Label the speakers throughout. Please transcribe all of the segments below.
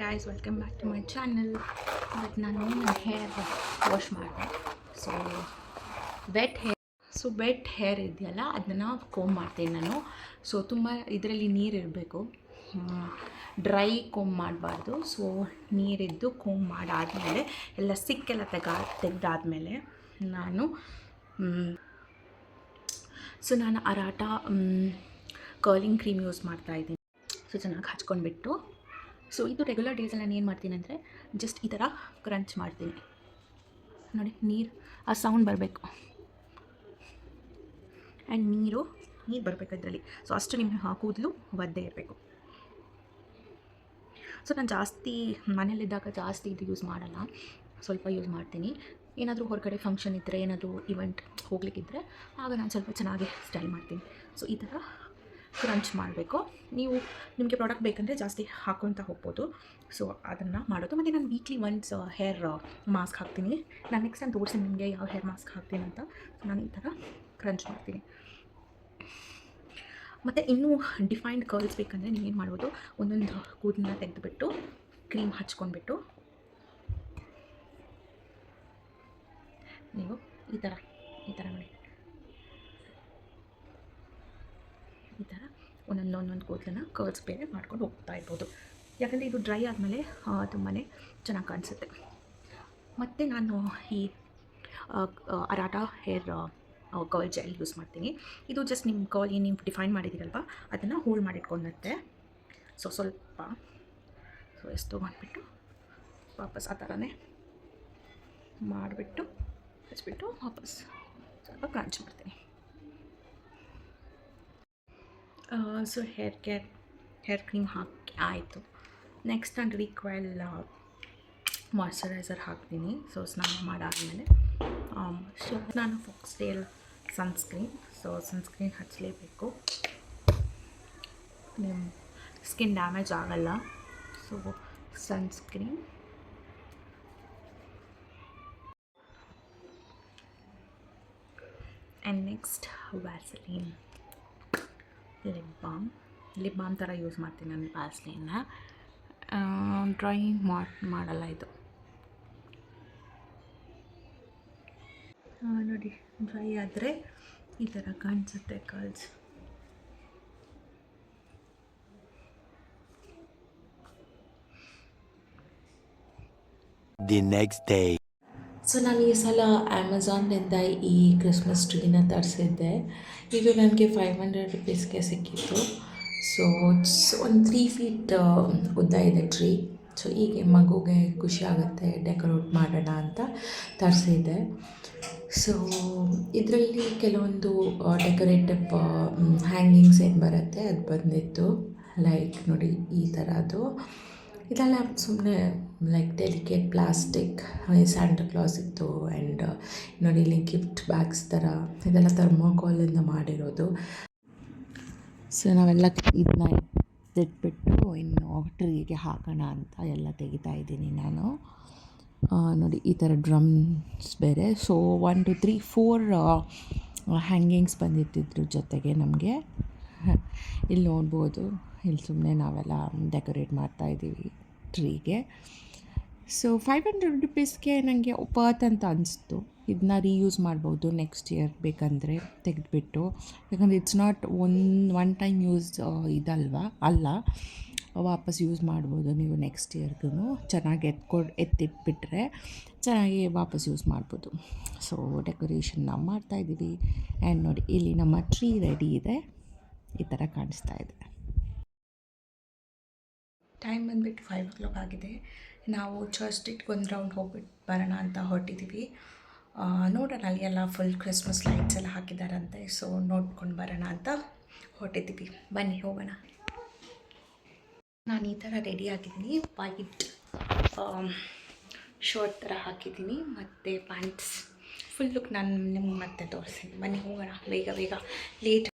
Speaker 1: Guys welcome back to my channel. But ನಾನು ನನ್ನ hair wash ಮಾಡಿದೆ. ಸೊ ವೆಟ್ ಹೇರ್ ಇದೆಯಲ್ಲ ಅದನ್ನು ಕೋಮ್ ಮಾಡ್ತೀನಿ ನಾನು. ಸೊ ತುಂಬ ಇದರಲ್ಲಿ ನೀರಿರಬೇಕು, ಡ್ರೈ ಕೋಮ್ ಮಾಡಬಾರ್ದು. ಸೊ ನೀರಿದ್ದು ಕೋಮ್ ಮಾಡಾದಮೇಲೆ ಎಲ್ಲ ಸಿಕ್ಕೆಲ್ಲ ತೆಗೆದಾದ್ಮೇಲೆ ನಾನು ನಾನು ಅರಾಟ ಕರ್ಲಿಂಗ್ ಕ್ರೀಮ್ ಯೂಸ್ ಮಾಡ್ತಾಯಿದ್ದೀನಿ. ಸೊ ಚೆನ್ನಾಗಿ ಹಚ್ಕೊಂಡ್ಬಿಟ್ಟು, ಸೊ ಇದು ರೆಗ್ಯುಲರ್ ಡೇಸಲ್ಲಿ ನಾನು ಏನು ಮಾಡ್ತೀನಿ ಅಂದರೆ ಜಸ್ಟ್ ಈ ಥರ ಕ್ರಂಚ್ ಮಾಡ್ತೀನಿ ನೋಡಿ. ನೀರು ಆ ಸೌಂಡ್ ಬರಬೇಕು ಆ್ಯಂಡ್ ನೀರು ಬರಬೇಕು ಅದರಲ್ಲಿ. ಸೊ ಅಷ್ಟು ನಿಮ್ಮ ಕೂದಲು ಒದ್ದೆ ಇರಬೇಕು. ಸೊ ನಾನು ಜಾಸ್ತಿ ಮನೇಲಿದ್ದಾಗ ಜಾಸ್ತಿ ಇದು ಯೂಸ್ ಮಾಡಲ್ಲ, ಸ್ವಲ್ಪ ಯೂಸ್ ಮಾಡ್ತೀನಿ. ಏನಾದರೂ ಹೊರಗಡೆ ಫಂಕ್ಷನ್ ಇದ್ದರೆ, ಏನಾದರೂ ಇವೆಂಟ್ ಹೋಗ್ಲಿಕ್ಕಿದ್ರೆ ಆಗ ನಾನು ಸ್ವಲ್ಪ ಚೆನ್ನಾಗಿ ಸ್ಟೈಲ್ ಮಾಡ್ತೀನಿ. ಸೊ ಈ ಥರ ಕ್ರಂಚ್ ಮಾಡಬೇಕು. ನಿಮಗೆ ಪ್ರಾಡಕ್ಟ್ ಬೇಕಂದರೆ ಜಾಸ್ತಿ ಹಾಕ್ಕೊತ ಹೋಗ್ಬೋದು. ಸೊ ಅದನ್ನು ಮಾಡೋದು. ಮತ್ತು ನಾನು ವೀಕ್ಲಿ ಒನ್ಸ್ ಹೇರ್ ಮಾಸ್ಕ್ ಹಾಕ್ತೀನಿ. ನಾನು ನೆಕ್ಸ್ಟ್ ಟೈಮ್ ತೋರಿಸಿ ನಿಮಗೆ ಯಾವ ಹೇರ್ ಮಾಸ್ಕ್ ಹಾಕ್ತೀನಿ ಅಂತ. ಸೊ ನಾನು ಈ ಥರ ಕ್ರಂಚ್ ಮಾಡ್ತೀನಿ. ಮತ್ತು ಇನ್ನೂ ಡಿಫೈನ್ಡ್ ಕರ್ಲ್ಸ್ ಬೇಕಂದರೆ ನೀವೇನು ಮಾಡ್ಬೋದು, ಒಂದೊಂದು ಕೂದಲನ್ನ ತೆಗೆದುಬಿಟ್ಟು ಕ್ರೀಮ್ ಹಚ್ಕೊಂಡ್ಬಿಟ್ಟು ನೀವು ಈ ಥರ ನೋಡಿ, ಈ ಥರ ಒಂದೊಂದು ಕೂದಲನ್ನ ಕರ್ಲ್ಸ್ ಬೇರೆ ಮಾಡ್ಕೊಂಡು ಹೋಗ್ತಾ ಇರ್ಬೋದು. ಯಾಕಂದರೆ ಇದು ಡ್ರೈ ಆದಮೇಲೆ ತುಂಬಾ ಚೆನ್ನಾಗಿ ಕಾಣಿಸುತ್ತೆ. ಮತ್ತು ನಾನು ಈ ಅರಾಟ ಹೇರ್ ಕರ್ಲ್ ಜೆಲ್ ಯೂಸ್ ಮಾಡ್ತೀನಿ. ಇದು ಜಸ್ಟ್ ನಿಮ್ಮ ಕರ್ಲ್ ಏನು ನೀವು ಡಿಫೈನ್ ಮಾಡಿದ್ದೀರಲ್ವ ಅದನ್ನು ಹೋಲ್ಡ್ ಮಾಡಿಟ್ಕೊಂಡತ್ತೆ. ಸೊ ಸ್ವಲ್ಪ ಎಷ್ಟು ತೊಗೊಂಡ್ಬಿಟ್ಟು ವಾಪಸ್ ಆ ಥರನೇ ಮಾಡಿಬಿಟ್ಟು ಹಚ್ಬಿಟ್ಟು ವಾಪಸ್ ಸ್ವಲ್ಪ ಕ್ರಂಚ್ ಮಾಡ್ತೀನಿ. ಸೊ ಹೇರ್ ಕ್ರೀಮ್ ಹಾಕಿ ಆಯಿತು. ನೆಕ್ಸ್ಟ್ ನಾನು ರಿಕ್ವೈಲ್ ಮಾಯ್ಶ್ಚರೈಸರ್ ಹಾಕ್ತೀನಿ. ಸೊ ಸ್ನಾನ ಮಾಡಾದಮೇಲೆ ನಾನು ಫಾಕ್ಸ್ಟೇಲ್ ಸನ್ಸ್ಕ್ರೀನ್. ಸೊ ಸನ್ಸ್ಕ್ರೀನ್ ಹಚ್ಚಲೇಬೇಕು, ನಿಮ್ಮ ಸ್ಕಿನ್ ಡ್ಯಾಮೇಜ್ ಆಗಲ್ಲ. So sunscreen and next Vaseline, lip balm ಥರ ಯೂಸ್ ಮಾಡ್ತೀನಿ ನಾನು ವ್ಯಾಸ್ಲೀನ್ನ. ಡ್ರೈ ಮಾಡಲ್ಲ ಇದು. ನೋಡಿ, ಡ್ರೈ ಆದರೆ ಈ ಥರ ಕಾಣಿಸುತ್ತೆ curls.
Speaker 2: The next day.
Speaker 3: So ನಾನು ಈ ಸಲ ಅಮೆಝಾನ್ನಿಂದ ಈ ಕ್ರಿಸ್ಮಸ್ ಟ್ರೀನ ತರಿಸಿದ್ದೆ. ಇದು ನನಗೆ 500 ರುಪೀಸ್ಗೆ ಸಿಕ್ಕಿತ್ತು. ಸೊ ಒಂದು 3 ಫೀಟ್ ಉದ್ದ ಇದೆ ಟ್ರೀ. ಸೊ ಹೀಗೆ ಮಗುಗೆ ಖುಷಿ ಆಗುತ್ತೆ ಡೆಕೋರೇಟ್ ಮಾಡೋಣ ಅಂತ ತರಿಸಿದ್ದೆ. ಸೊ ಇದರಲ್ಲಿ ಕೆಲವೊಂದು ಡೆಕೋರೇಟಿವ್ ಹ್ಯಾಂಗಿಂಗ್ಸ್ ಏನು ಬರುತ್ತೆ ಅದು ಬಂದಿತ್ತು. ಲೈಕ್ ನೋಡಿ ಈ ಥರದ್ದು. ಇದೆಲ್ಲ ಸುಮ್ಮನೆ like delicate plastic Santa class ಇತ್ತು. ಆ್ಯಂಡ್ ನೋಡಿ ಇಲ್ಲಿ ಗಿಫ್ಟ್ ಬ್ಯಾಗ್ಸ್ ಥರ ಇದೆಲ್ಲ ಥರ್ಮೋಕೋಲಿಂದ ಮಾಡಿರೋದು. ಸೊ ನಾವೆಲ್ಲ ಇದನ್ನ ಇಟ್ಬಿಟ್ಟು ಇನ್ನು ಟ್ರೀಗೆ ಹಾಕೋಣ ಅಂತ ಎಲ್ಲ ತೆಗಿತಾ ಇದ್ದೀನಿ ನಾನು. ನೋಡಿ ಈ ಥರ ಡ್ರಮ್ಸ್ ಬೇರೆ. ಸೊ 1 2 3 4 ಹ್ಯಾಂಗಿಂಗ್ಸ್ ಬಂದಿತ್ತಿದ್ರ ಜೊತೆಗೆ ನಮಗೆ ಇಲ್ಲಿ ನೋಡ್ಬೋದು. ಇಲ್ಲಿ ಸುಮ್ಮನೆ ನಾವೆಲ್ಲ ಡೆಕೋರೇಟ್ ಮಾಡ್ತಾಯಿದ್ದೀವಿ ಟ್ರೀಗೆ. ಸೊ 500 ರುಪೀಸ್ಗೆ ನನಗೆ ವರ್ತ್ ಅಂತ ಅನಿಸ್ತು. ಇದನ್ನ ರೀಯೂಸ್ ಮಾಡ್ಬೋದು ನೆಕ್ಸ್ಟ್ ಇಯರ್ ಬೇಕಂದರೆ ತೆಗೆದುಬಿಟ್ಟು. ಯಾಕಂದರೆ it's not one time use ಅಲ್ಲ, ವಾಪಸ್ ಯೂಸ್ ಮಾಡ್ಬೋದು ನೀವು ನೆಕ್ಸ್ಟ್ ಇಯರ್ಗೂ. ಚೆನ್ನಾಗಿ ಎತ್ತಿಟ್ಬಿಟ್ರೆ ಚೆನ್ನಾಗಿ ವಾಪಸ್ ಯೂಸ್ ಮಾಡ್ಬೋದು. ಸೊ ಡೆಕೋರೇಷನ್ ನಾವು ಮಾಡ್ತಾಯಿದ್ದೀವಿ. ಆ್ಯಂಡ್ ನೋಡಿ ಇಲ್ಲಿ ನಮ್ಮ ಟ್ರೀ ರೆಡಿ ಇದೆ, ಈ ಥರ ಕಾಣಿಸ್ತಾ ಇದೆ.
Speaker 1: ಟೈಮ್ ಬಂದುಬಿಟ್ಟು 5 o'clock ಆಗಿದೆ. ನಾವು ಚರ್ಚ್ ಸ್ಟ್ರೀಟ್ಗೆ ಒಂದು ರೌಂಡ್ ಹೋಗ್ಬಿಟ್ಟು ಬರೋಣ ಅಂತ ಹೊರಟಿದ್ದೀವಿ. ನೋಡೋಣ, ಅಲ್ಲಿ ಎಲ್ಲ ಫುಲ್ ಕ್ರಿಸ್ಮಸ್ ಲೈಟ್ಸ್ ಎಲ್ಲ ಹಾಕಿದ್ದಾರಂತೆ. ಸೊ ನೋಡ್ಕೊಂಡು ಬರೋಣ ಅಂತ ಹೊರಟಿದ್ದೀವಿ. ಬನ್ನಿ ಹೋಗೋಣ. ನಾನು ಈ ಥರ ರೆಡಿ ಆಗಿದ್ದೀನಿ. ವೈಟ್ ಶರ್ಟ್ ಥರ ಹಾಕಿದ್ದೀನಿ ಮತ್ತು ಪ್ಯಾಂಟ್ಸ್. ಫುಲ್ ಲುಕ್ ನಾನು ನಿಮ್ಗೆ ಮತ್ತೆ ತೋರಿಸ್ತೀನಿ. ಬನ್ನಿ ಹೋಗೋಣ ಬೇಗ ಲೇಟ್.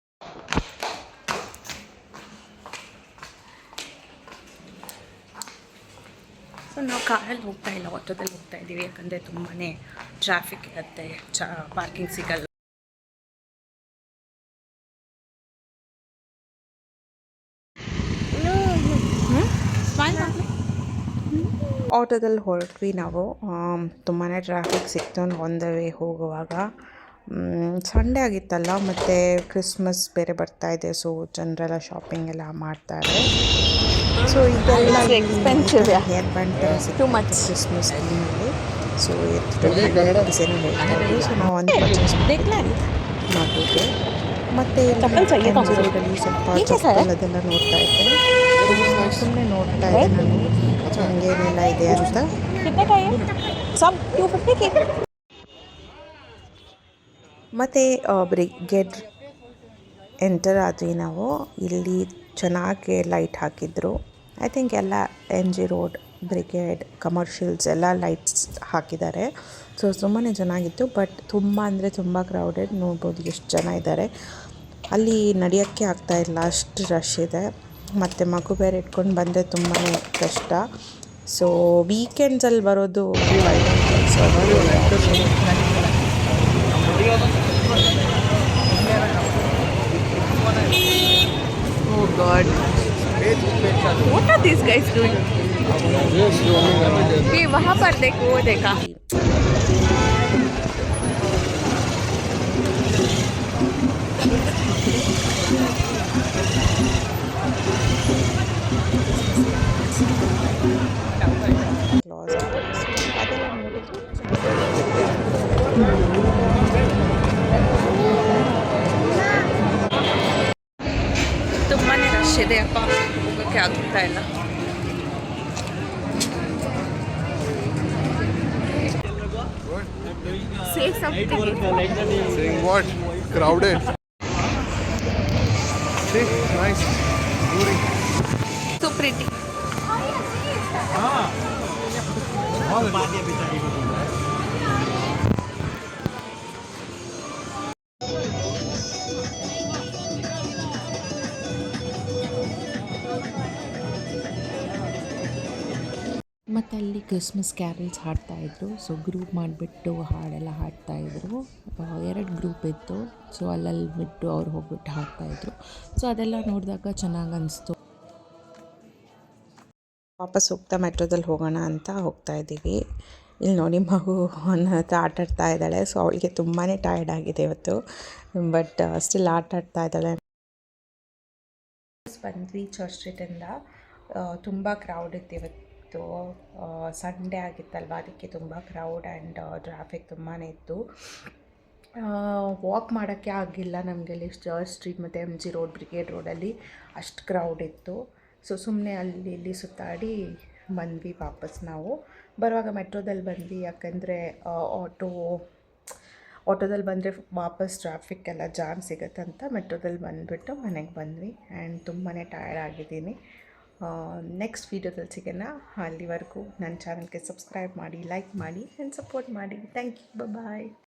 Speaker 1: ಸೊ ನಾವು ಕಾರಲ್ಲಿ ಹೋಗ್ತಾ ಇಲ್ಲ, ಆಟೋದಲ್ಲಿ ಹೋಗ್ತಾ ಇದ್ದೀವಿ. ಯಾಕಂದರೆ ತುಂಬಾ ಟ್ರಾಫಿಕ್ ಇರುತ್ತೆ, ಪಾರ್ಕಿಂಗ್ ಸಿಗಲ್ಲ. ಸ್ಮೈಲ್
Speaker 2: ಆಟೋದಲ್ಲಿ ಹೊರಟ್ವಿ ನಾವು. ತುಂಬಾ ಟ್ರಾಫಿಕ್ ಸಿಕ್ತು ಆನ್ ದ ವೇ ಹೋಗುವಾಗ. ಸಂಡೇ ಆಗಿತ್ತಲ್ಲ, ಮತ್ತು ಕ್ರಿಸ್ಮಸ್ ಬೇರೆ ಬರ್ತಾಯಿದೆ, ಸೊ ಜನರೆಲ್ಲ ಶಾಪಿಂಗ್ ಎಲ್ಲ ಮಾಡ್ತಾರೆ. ಸೊ ಇದೆಲ್ಲ
Speaker 1: ಎಕ್ಸ್ಪೆನ್ಸಿವ್
Speaker 2: ಹೇರ್ ಬ್ಯಾಂಡ್ ಥರ ಸಿಕ್ತು ಕ್ರಿಸ್ಮಸ್ ಟೈಮಲ್ಲಿ. ಸೊ ಡಿಸೈನ್ ಹೇಳ್ತಾಯಿದ್ರು. ಸೊ ನಾವು ಒಂದು ಪರ್ಚೇಸ್ ಮಾಡಿದ್ವಿ ಮಗುಗೆ. ಮತ್ತು ಇಲ್ಲಿ ರೋಡಲ್ಲಿ ಸ್ವಲ್ಪ ಚಪ್ಪಲ್ ಅದೆಲ್ಲ ನೋಡ್ತಾ ಇದ್ದೆ. ಸುಮ್ಮನೆ ನೋಡ್ತಾ ಇದ್ದೆ ನಾನು ಹಂಗೇನೆಲ್ಲ ಇದೆ ಅಂತ. ಮತ್ತು ಬ್ರಿಗೇಡ್ ಎಂಟರ್ ಆದ್ವಿ ನಾವು. ಇಲ್ಲಿ ಚೆನ್ನಾಗಿ ಲೈಟ್ ಹಾಕಿದ್ರು. ಐ ಥಿಂಕ್ ಎಲ್ಲ MG ರೋಡ್, ಬ್ರಿಗೇಡ್, ಕಮರ್ಷಿಯಲ್ಸ್ ಎಲ್ಲ ಲೈಟ್ಸ್ ಹಾಕಿದ್ದಾರೆ. ಸೊ ತುಂಬಾ ಚೆನ್ನಾಗಿತ್ತು. ಬಟ್ ತುಂಬ ಅಂದರೆ ತುಂಬ ಕ್ರೌಡೆಡ್. ನೋಡ್ಬೋದು ಎಷ್ಟು ಜನ ಇದ್ದಾರೆ. ಅಲ್ಲಿ ನಡೆಯೋಕ್ಕೆ ಆಗ್ತಾಯಿಲ್ಲ, ಅಷ್ಟು ರಶ್ ಇದೆ. ಮತ್ತು ಮಗು ಬೇರೆ ಇಟ್ಕೊಂಡು ಬಂದರೆ ತುಂಬಾ ಕಷ್ಟ. ಸೊ ವೀಕೆಂಡ್ಸಲ್ಲಿ ಬರೋದು
Speaker 1: Oh God. What are these guys doing? ये वहाँ पर देखो, वो देखा. ತುಂಬಾ ರಶ್ ಇದೆ ಅಪ್ಪ, ಹೋಗೋಕ್ಕೆ ಆಗ್ತಾ ಇಲ್ಲ. Say something.
Speaker 4: Saying what? Crowded. See, nice. Beauty.
Speaker 1: So pretty.
Speaker 3: ಮತ್ತು ಅಲ್ಲಿ ಕ್ರಿಸ್ಮಸ್ ಕ್ಯಾರಲ್ಸ್ ಹಾಡ್ತಾಯಿದ್ರು. ಸೊ ಗ್ರೂಪ್ ಮಾಡಿಬಿಟ್ಟು ಹಾಡೆಲ್ಲ ಹಾಡ್ತಾಯಿದ್ರು. 2 ಗ್ರೂಪ್ ಇತ್ತು. ಸೊ ಅಲ್ಲಲ್ಲಿ ಬಿಟ್ಟು ಅವ್ರು ಹೋಗ್ಬಿಟ್ಟು ಹಾಡ್ತಾಯಿದ್ರು. ಸೊ ಅದೆಲ್ಲ ನೋಡಿದಾಗ ಚೆನ್ನಾಗಿ ಅನಿಸ್ತು.
Speaker 2: ವಾಪಸ್ ಹೋಗ್ತಾ ಮೆಟ್ರೋದಲ್ಲಿ ಹೋಗೋಣ ಅಂತ ಹೋಗ್ತಾ ಇದ್ದೀವಿ. ಇಲ್ಲಿ ನೋಡಿ ಮಗು ನನ್ನ ಹತ್ರ ಆಟಾಡ್ತಾ ಇದ್ದಾಳೆ. ಸೊ ಅವಳಿಗೆ ತುಂಬಾ ಟಯರ್ಡ್ ಆಗಿದೆ ಇವತ್ತು. ಬಟ್ ಸ್ಟಿಲ್ ಆಟಾಡ್ತಾ ಇದ್ದಾಳೆ. ಬಂದ್ವಿ ಚರ್ಚ್ ಸ್ಟ್ರೀಟಿಂದ. ತುಂಬ ಕ್ರೌಡ್ ಇತ್ತು ಇವತ್ತು. ಸಂಡೇ ಆಗಿತ್ತಲ್ವ, ಅದಕ್ಕೆ ತುಂಬ ಕ್ರೌಡ್ ಆ್ಯಂಡ್ ಟ್ರಾಫಿಕ್ ತುಂಬಾ ಇತ್ತು. ವಾಕ್ ಮಾಡೋಕ್ಕೆ ಆಗಿಲ್ಲ ನಮಗೆ ಅಲ್ಲಿ ಚರ್ಚ್ ಸ್ಟ್ರೀಟ್ ಮತ್ತು MG ರೋಡ್, ಬ್ರಿಗೇಡ್ ರೋಡಲ್ಲಿ ಅಷ್ಟು ಕ್ರೌಡ್ ಇತ್ತು. ಸೊ ಸುಮ್ಮನೆ ಅಲ್ಲಿ ಇಲ್ಲಿ ಸುತ್ತಾಡಿ ಬಂದ್ವಿ ವಾಪಸ್. ನಾವು ಬರುವಾಗ ಮೆಟ್ರೋದಲ್ಲಿ ಬಂದ್ವಿ, ಯಾಕಂದರೆ ಆಟೋದಲ್ಲಿ ಬಂದರೆ ವಾಪಸ್ ಟ್ರಾಫಿಕ್ ಎಲ್ಲ ಜಾಮ್ ಸಿಗುತ್ತಂತ ಮೆಟ್ರೋದಲ್ಲಿ ಬಂದುಬಿಟ್ಟು ಮನೆಗೆ ಬಂದ್ವಿ. ಆ್ಯಂಡ್ ತುಂಬಾ ಟಯರ್ಡ್ ಆಗಿದ್ದೀನಿ. ನೆಕ್ಸ್ಟ್ ವೀಡಿಯೋದಲ್ಲಿ ಸಿಗೋಣ. ಅಲ್ಲಿವರೆಗೂ ನನ್ನ ಚಾನಲ್ಗೆ ಸಬ್ಸ್ಕ್ರೈಬ್ ಮಾಡಿ, ಲೈಕ್ ಮಾಡಿ ಆ್ಯಂಡ್ ಸಪೋರ್ಟ್ ಮಾಡಿ. Thank you. ಬಾಯ್.